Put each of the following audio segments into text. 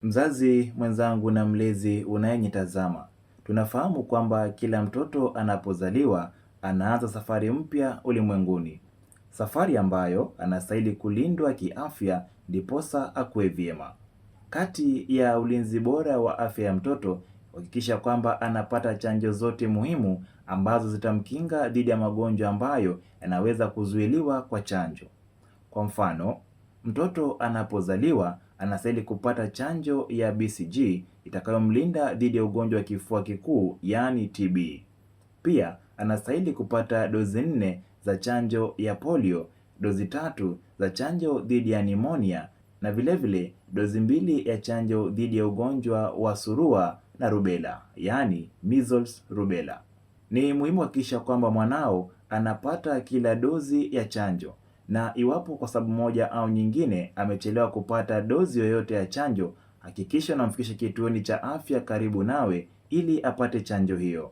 Mzazi mwenzangu na mlezi unayenitazama, tunafahamu kwamba kila mtoto anapozaliwa anaanza safari mpya ulimwenguni, safari ambayo anastahili kulindwa kiafya ndiposa akue vyema. Kati ya ulinzi bora wa afya ya mtoto, kuhakikisha kwamba anapata chanjo zote muhimu ambazo zitamkinga dhidi ya magonjwa ambayo yanaweza kuzuiliwa kwa chanjo. Kwa mfano, mtoto anapozaliwa anastahili kupata chanjo ya BCG itakayomlinda dhidi ya ugonjwa wa kifua kikuu, yaani TB. Pia anastahili kupata dozi 4 za chanjo ya polio, dozi 3 za chanjo dhidi ya nimonia na vilevile dozi 2 ya chanjo dhidi ya ugonjwa wa surua na rubela, yaani measles rubela. Ni muhimu kuhakikisha kwamba mwanao anapata kila dozi ya chanjo, na iwapo kwa sababu moja au nyingine amechelewa kupata dozi yoyote ya chanjo, hakikisha unamfikisha kituoni cha afya karibu nawe ili apate chanjo hiyo.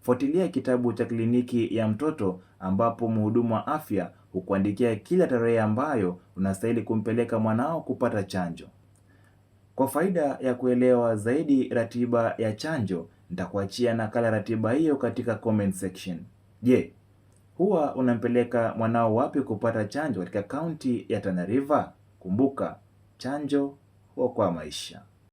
Fuatilia kitabu cha kliniki ya mtoto ambapo mhudumu wa afya hukuandikia kila tarehe ambayo unastahili kumpeleka mwanao kupata chanjo. Kwa faida ya kuelewa zaidi ratiba ya chanjo, nitakuachia nakala ratiba hiyo katika comment section. Je, huwa unampeleka mwanao wapi kupata chanjo katika kaunti ya Tana River? Kumbuka, chanjo huokoa maisha.